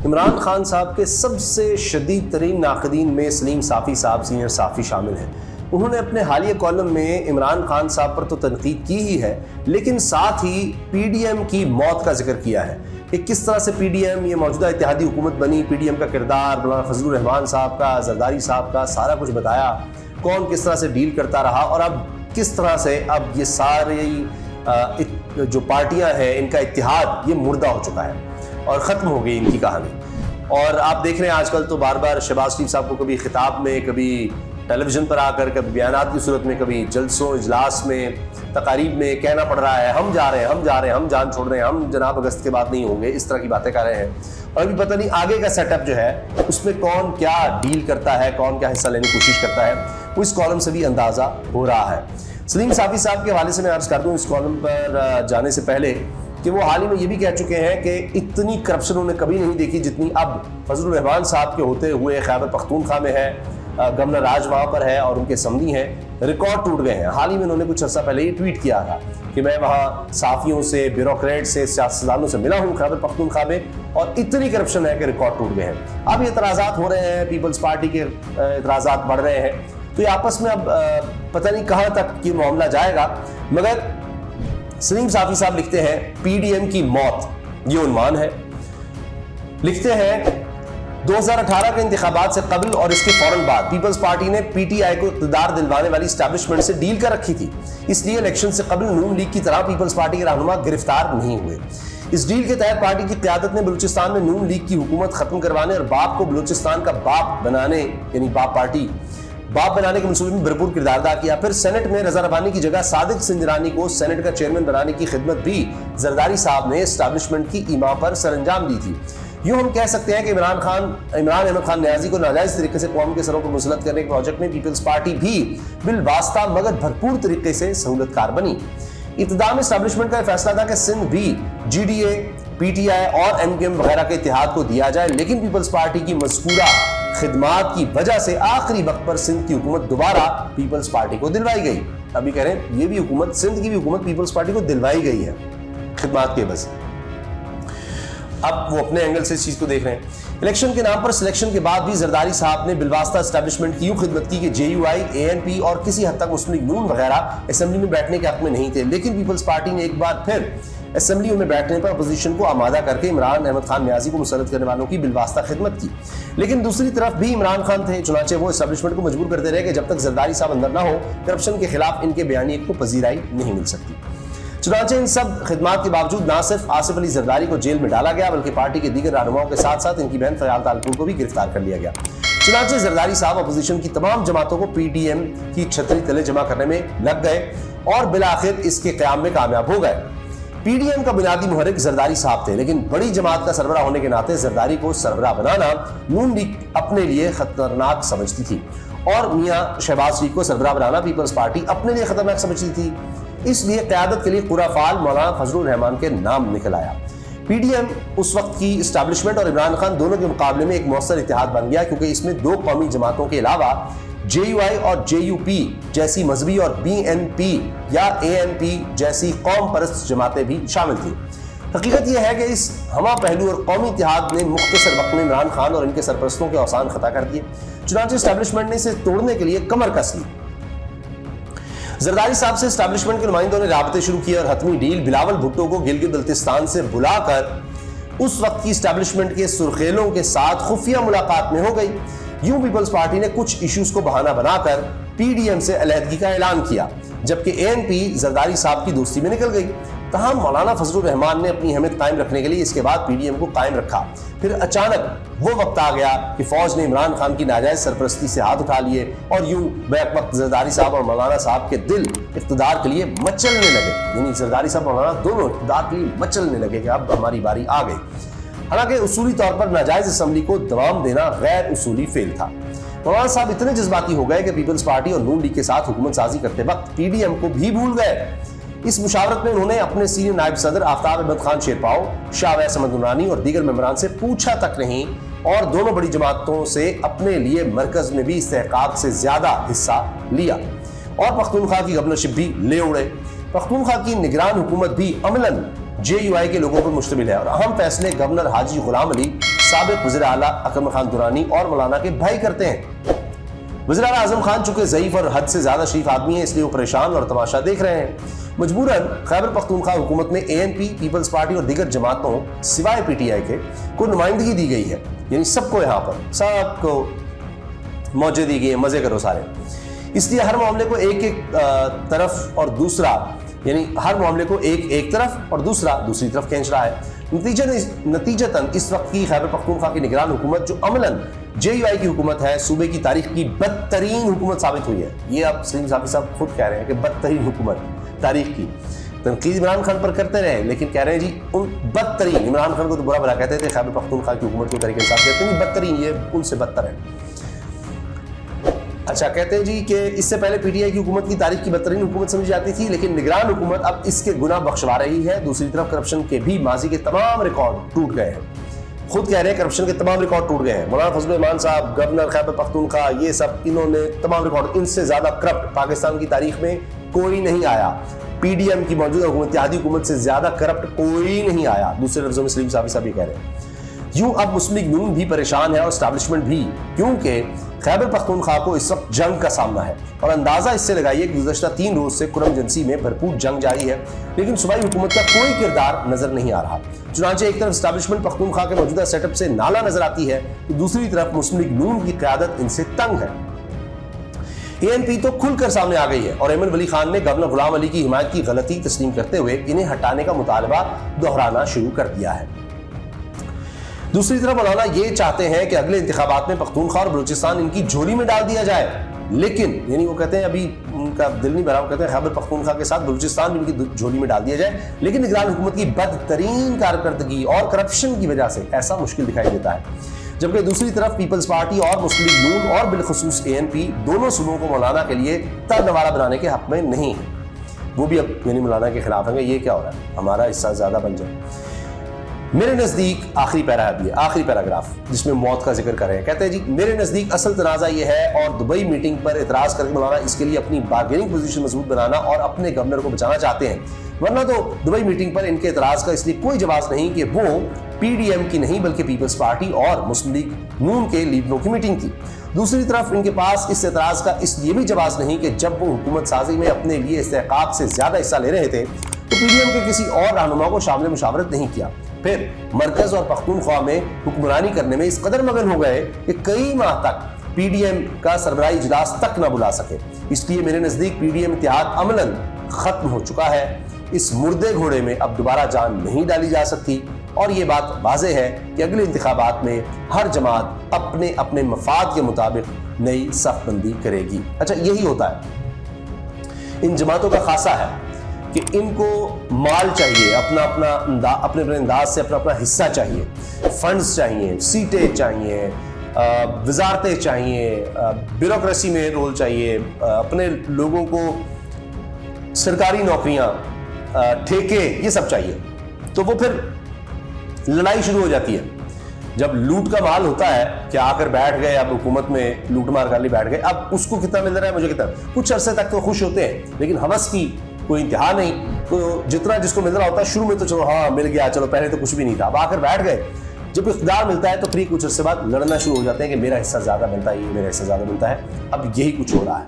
عمران خان صاحب کے سب سے شدید ترین ناقدین میں سلیم صافی صاحب سینئر صحافی شامل ہیں۔ انہوں نے اپنے حالیہ کالم میں عمران خان صاحب پر تو تنقید کی ہی ہے، لیکن ساتھ ہی پی ڈی ایم کی موت کا ذکر کیا ہے کہ کس طرح سے پی ڈی ایم یہ موجودہ اتحادی حکومت بنی، پی ڈی ایم کا کردار، مولانا فضل الرحمان صاحب کا، زرداری صاحب کا، سارا کچھ بتایا، کون کس طرح سے ڈیل کرتا رہا، اور اب کس طرح سے اب یہ ساری جو پارٹیاں ہیں ان کا اتحاد یہ مردہ ہو چکا ہے اور ختم ہو گئی ان کی کہانی۔ اور آپ دیکھ رہے ہیں آج کل تو بار بار شہباز شریف صاحب کو کبھی خطاب میں، کبھی ٹیلی ویژن پر آ کر، کبھی بیانات کی صورت میں، کبھی جلسوں اجلاس میں، تقاریب میں کہنا پڑ رہا ہے ہم جا رہے ہیں، ہم جا رہے ہیں، ہم جان چھوڑ رہے ہیں، ہم جناب اگست کے بعد نہیں ہوں گے، اس طرح کی باتیں کر رہے ہیں۔ اور ابھی پتہ نہیں آگے کا سیٹ اپ جو ہے اس میں کون کیا ڈیل کرتا ہے، کون کیا حصہ لینے کی کوشش کرتا ہے، وہ اس کالم سے بھی اندازہ ہو رہا ہے۔ سلیم صافی صاحب کے حوالے سے میں عرض کر دوں اس کالم پر جانے سے پہلے کہ وہ حال ہی میں یہ بھی کہہ چکے ہیں کہ اتنی کرپشن انہوں نے کبھی نہیں دیکھی جتنی اب فضل الرحمان صاحب کے ہوتے ہوئے خیبر پختونخوا میں ہے، گورنر راج وہاں پر ہے اور ان کے سمدی ہیں، ریکارڈ ٹوٹ گئے ہیں۔ حال ہی میں انہوں نے کچھ عرصہ پہلے یہ ٹویٹ کیا تھا کہ میں وہاں صحافیوں سے، بیوروکریٹ سے، سیاستدانوں سے ملا ہوں خیبر پختونخوا میں، اور اتنی کرپشن ہے کہ ریکارڈ ٹوٹ گئے ہیں۔ اب یہ اعتراضات ہو رہے ہیں، پیپلز پارٹی کے اعتراضات بڑھ رہے ہیں، تو یہ آپس میں اب پتہ نہیں کہاں تک یہ معاملہ جائے گا۔ مگر سلیم صافی صاحب لکھتے ہیں پی ڈی ایم کی موت، یہ عنوان ہے۔ لکھتے ہیں 2018 کے انتخابات سے قبل اور اس کے فوراً بعد پیپلز پارٹی نے پی ٹی آئی کو اقتدار دلوانے والی اسٹیبلشمنٹ سے ڈیل کر رکھی تھی، اس لیے الیکشن سے قبل نون لیگ کی طرح پیپلز پارٹی کے رہنما گرفتار نہیں ہوئے۔ اس ڈیل کے تحت پارٹی کی قیادت نے بلوچستان میں نون لیگ کی حکومت ختم کروانے اور باپ کو بلوچستان کا باپ بنانے، یعنی باپ پارٹی باپ بنانے کے منصوبے میں بھرپور کردار ادا کیا۔ پھر سینٹ میں رضا ربانی کی جگہ صادق سنجرانی کو سینٹ کا چیئرمین بنانے کی خدمت بھی زرداری صاحب نے اسٹیبلشمنٹ کی ایما پر سر انجام دی تھی۔ یوں ہم کہہ سکتے ہیں کہ عمران احمد خان نیازی کو ناجائز طریقے سے قوم کے سروں پر مسلط کرنے کے پروجیکٹ میں پیپلز پارٹی بھی بالواسطہ مگر بھرپور طریقے سے سہولت کار بنی۔ ابتدا میں اسٹیبلشمنٹ کا یہ فیصلہ تھا کہ سندھ بھی G D A, P T I اور ایم کیو ایم وغیرہ کے اتحاد کو دیا جائے، لیکن پیپلز پارٹی کی مذکورہ خدمات کی وجہ سے آخری وقت پر سندھ کی حکومت دوبارہ پیپلز پارٹی کو دلوائی گئی۔ ابھی کہہ رہے ہیں یہ بھی حکومت، سندھ کی بھی حکومت پیپلز پارٹی کو دلوائی گئی ہے خدمات کے بس۔ اب وہ اپنے اینگل سے اس چیز کو دیکھ رہے ہیں۔ الیکشن کے نام پر سلیکشن کے بعد بھی زرداری صاحب نے بالواسطہ اسٹیبلشمنٹ کی یوں خدمت کی کہ جے you I, a N P اور کسی حد تک مسلم لیگ نون وغیرہ اسمبلی میں بیٹھنے کے حق میں نہیں تھے، لیکن پیپلز پارٹی نے ایک بار پھر اسمبلی میں بیٹھنے پر اپوزیشن کو آمادہ کر کے عمران احمد خان نیازی کو مسلط کرنے والوں کی بالواسطہ خدمت کی۔ لیکن دوسری طرف بھی عمران خان تھے، چنانچہ وہ اسٹیبلشمنٹ کو مجبور کرتے رہے کہ جب تک زرداری صاحب اندر نہ ہو کرپشن کے خلاف ان کے بیانیے کو پذیرائی نہیں مل سکتی۔ چنانچہ ان سب خدمات کے باوجود نہ صرف آصف علی زرداری کو جیل میں ڈالا گیا بلکہ پارٹی کے دیگر رہنماؤں کے ساتھ ساتھ ان کی بہن فیاض طالپور کو بھی گرفتار کر لیا گیا۔ چنانچہ زرداری صاحب اپوزیشن کی تمام جماعتوں کو پی ڈی ایم کی چھتری تلے جمع کرنے میں لگ گئے اور بالآخر اس کے قیام میں کامیاب ہو گئے۔ پی ڈی ایم کا بنیادی محرک زرداری صاحب تھے، لیکن بڑی جماعت کا سربراہ ہونے کے ناطے زرداری کو سربراہ بنانا نون لیگ اپنے لیے خطرناک سمجھتی تھی، اور میاں شہباز شریف کو سربراہ بنانا پیپلز پارٹی اپنے لیے خطرناک سمجھتی تھی۔ اس لیے قیادت کے لیے قرہ فعال مولانا فضل الرحمان کے نام نکل آیا۔ پی ڈی ایم اس وقت کی اسٹیبلشمنٹ اور عمران خان دونوں کے مقابلے میں ایک مؤثر اتحاد بن گیا، کیونکہ اس میں دو قومی جماعتوں کے علاوہ جے یو آئی اور جے یو پی جیسی مذہبی اور بی این پی یا اے این پی جیسی قوم پرست جماعتیں بھی شامل تھیں۔ حقیقت یہ ہے کہ اس ہمہ پہلو اور قومی اتحاد نے مختصر وقت میں عمران خان اور ان کے سرپرستوں کے اوسان خطا کر دیے، چنانچہ اسٹیبلشمنٹ نے اسے توڑنے کے لیے کمر کس لی۔ زرداری صاحب سے اسٹیبلشمنٹ کے نمائندوں نے رابطے شروع کیے اور حتمی ڈیل بلاول بھٹو کو گلگت بلتستان سے بلا کر اس وقت کی اسٹیبلشمنٹ کے سرخیلوں کے ساتھ خفیہ ملاقات میں ہو گئی۔ یوں پیپلز پارٹی نے کچھ ایشوز کو بہانہ بنا کر پی ڈی ایم سے علیحدگی کا اعلان کیا، جبکہ اے این پی زرداری صاحب کی دوستی میں نکل گئی۔ تاہم مولانا فضل الرحمان نے اپنی اہمیت قائم رکھنے کے لیے اس کے بعد پی ڈی ایم کو قائم رکھا۔ پھر اچانک وہ وقت آ گیا کہ فوج نے عمران خان کی ناجائز سرپرستی سے ہاتھ اٹھا لیے اور یوں بیک وقت زرداری صاحب اور مولانا صاحب کے دل اقتدار کے لیے مچلنے لگے، یعنی زرداری صاحب اور مولانا دونوں اقتدار کے لیے مچلنے لگے کہ اب ہماری باری آ گئی۔ حالانکہ اصولی طور پر ناجائز اسمبلی کو دوام دینا غیر اصولی فعل تھا۔ مولانا صاحب اتنے جذباتی ہو گئے کہ پیپلز پارٹی اور نون لیگ کے ساتھ حکومت سازی کرتے وقت پی ڈی ایم کو بھی بھول گئے۔ اس مشاورت میں انہوں نے اپنے سینئر نائب صدر آفتاب احمد خان شیرپاؤ، شاہ ویس احمد نورانی اور دیگر ممبران سے پوچھا تک نہیں، اور دونوں بڑی جماعتوں سے اپنے لیے مرکز میں بھی استحقاق سے زیادہ حصہ لیا اور پختونخوا کی گورنرشپ بھی لے اڑے۔ پختونخوا کی نگران حکومت بھی عملاً جے یو آئی کے لوگوں پر مشتمل ہے اور اہم فیصلے گورنر حاجی غلام علی سابق وزیر اعلیٰ اکرم خان درانی اور مولانا کے بھائی کرتے ہیں۔ وزیر اعلیٰ اعظم خان چونکہ ضعیف اور حد سے زیادہ شریف آدمی ہیں، اس لیے وہ پریشان اور تماشا دیکھ رہے ہیں۔ مجبوراً خیبر پختونخوا حکومت میں ANP، پیپلز پارٹی اور دیگر جماعتوں سوائے PTI کے کو نمائندگی دی گئی ہے، یعنی سب کو یہاں پر سب کو موجے دی گئی ہے، مزے کرو سارے۔ اس لیے ہر معاملے کو ایک طرف اور دوسرا، یعنی ہر معاملے کو ایک طرف اور دوسرا دوسری طرف کھینچ رہا ہے۔ نتیجتاً اس وقت کی خیبر پختونخوا کی نگران حکومت، جو عملاً JUI کی حکومت ہے، صوبے کی تاریخ کی بدترین حکومت ثابت ہوئی ہے۔ یہ اب سلیم صافی صاحب خود کہہ رہے ہیں کہ بدترین حکومت تاریخ کی۔ تنقید عمران خان پر کرتے رہے، لیکن کہہ رہے ہیں جی ان بدترین، عمران خان کو تو برا بھلا کہتے تھے، خیبر پختونخوا کی حکومت کو تحریک انصاف کہتے ہیں بدترین، یہ ان سے بدتر ہے۔ اچھا، کہتے ہیں جی کہ اس سے پہلے PTI کی حکومت کی تاریخ کی بدترین حکومت سمجھی جاتی تھی، لیکن نگران حکومت اب اس کے گناہ بخشوا رہی ہے۔ دوسری طرف کرپشن کے بھی ماضی کے تمام ریکارڈ ٹوٹ گئے ہیں۔ خود کہہ رہے ہیں کرپشن کے تمام ریکارڈ ٹوٹ گئے ہیں۔ مولانا فضل الرحمان صاحب، گورنر خیبر پختونخوا، یہ سب انہوں نے تمام ریکارڈ، ان سے زیادہ کرپٹ پاکستان کی تاریخ میں کوئی نہیں آیا۔ PDM کی موجودہ حکومت، اتحادی حکومت سے زیادہ کرپٹ کوئی نہیں آیا۔ دوسرے لفظوں میں سلیم صافی صاحب یہ کہہ رہے ہیں۔ یوں اب مسلم لیگ نون بھی پریشان ہے اور اسٹیبلشمنٹ بھی، کیونکہ خیبر پختونخوا کو اس وقت جنگ کا سامنا ہے، اور اندازہ اس سے لگائیے کہ گزشتہ 3 روز سے کرم جنسی میں بھرپور جنگ جاری ہے، لیکن صوبائی حکومت کا کوئی کردار نظر نہیں آ رہا۔ چنانچہ ایک طرف اسٹیبلشمنٹ پختونخوا کے موجودہ سیٹ اپ سے نالا نظر آتی ہے، تو دوسری طرف مسلم لیگ نون کی قیادت ان سے تنگ ہے۔ ANP تو کھل کر سامنے آ گئی ہے، اور ایمن ولی خان نے گورنر غلام علی کی حمایت کی غلطی تسلیم کرتے ہوئے انہیں ہٹانے کا مطالبہ دہرانا شروع کر دیا ہے۔ دوسری طرف مولانا یہ چاہتے ہیں کہ اگلے انتخابات میں پختونخوا اور بلوچستان ان کی جھولی میں ڈال دیا جائے، لیکن یعنی وہ کہتے ہیں ابھی ان کا دل نہیں بھرا، وہ کہتے ہیں خیبر پختونخوا کے ساتھ بلوچستان بھی ان کی جھولی میں ڈال دیا جائے، لیکن نگران حکومت کی بدترین کارکردگی اور کرپشن کی وجہ سے ایسا مشکل دکھائی دیتا ہے۔ جبکہ دوسری طرف پیپلز پارٹی اور مسلم لیگ نون اور بالخصوص ANP دونوں صوبوں کو مولانا کے لیے ترنوارہ بنانے کے حق میں نہیں ہیں، وہ بھی اب یعنی مولانا کے خلاف ہیں کہ یہ کیا ہو رہا ہے، ہمارا حصہ زیادہ بن جائے۔ میرے نزدیک آخری پیراگراف جس میں موت کا ذکر کر رہے ہیں، کہتے ہیں جی میرے نزدیک اصل تنازع یہ ہے، اور دبئی میٹنگ پر اعتراض کر کے مولانا اس کے لیے اپنی بارگیننگ پوزیشن مضبوط بنانا اور اپنے گورنر کو بچانا چاہتے ہیں، ورنہ تو دبئی میٹنگ پر ان کے اعتراض کا اس لیے کوئی جواز نہیں کہ وہ PDM کی نہیں بلکہ پیپلز پارٹی اور مسلم لیگ نون کے لیڈروں کی میٹنگ تھی۔ دوسری طرف ان کے پاس اس اعتراض کا اس لیے بھی جواز نہیں کہ جب وہ حکومت سازی میں اپنے لیے استحقاق سے زیادہ حصہ لے رہے تھے تو PDM کے کسی اور رہنما کو شامل مشاورت نہیں کیا، پھر مرکز اور پختونخوا میں حکمرانی کرنے میں اس قدر مگن ہو گئے کہ کئی ماہ تک PDM کا سربراہی اجلاس تک نہ بلا سکے۔ اس لیے میرے نزدیک PDM اتحاد عملاً ختم ہو چکا ہے، اس مردے گھوڑے میں اب دوبارہ جان نہیں ڈالی جا سکتی، اور یہ بات واضح ہے کہ اگلے انتخابات میں ہر جماعت اپنے اپنے مفاد کے مطابق نئی صف بندی کرے گی۔ اچھا، یہی ہوتا ہے، ان جماعتوں کا خاصہ ہے کہ ان کو مال چاہیے، اپنے انداز سے اپنا حصہ چاہیے، فنڈز چاہیے، سیٹیں چاہیے، وزارتیں چاہیے، بیوروکریسی میں رول چاہیے، اپنے لوگوں کو سرکاری نوکریاں، ٹھیکے، یہ سب چاہیے۔ تو وہ پھر لڑائی شروع ہو جاتی ہے جب لوٹ کا مال ہوتا ہے کہ آ کر بیٹھ گئے، اب حکومت میں لوٹ مار کر لی بیٹھ گئے، اب اس کو کتنا مل رہا ہے، مجھے کتنا، کچھ عرصے تک تو خوش ہوتے ہیں، لیکن ہوس کی کوئی انتہا نہیں، تو جتنا جس کو مل رہا ہوتا ہے شروع میں تو چلو ہاں مل گیا، چلو پہلے تو کچھ بھی نہیں تھا، اب آ کر بیٹھ گئے، جب اقتدار ملتا ہے تو پھر کچھ عرصے بعد لڑنا شروع ہو جاتے ہیں کہ میرا حصہ زیادہ ملتا ہے، یہ میرا حصہ زیادہ ملتا ہے۔ اب یہی کچھ ہو رہا ہے۔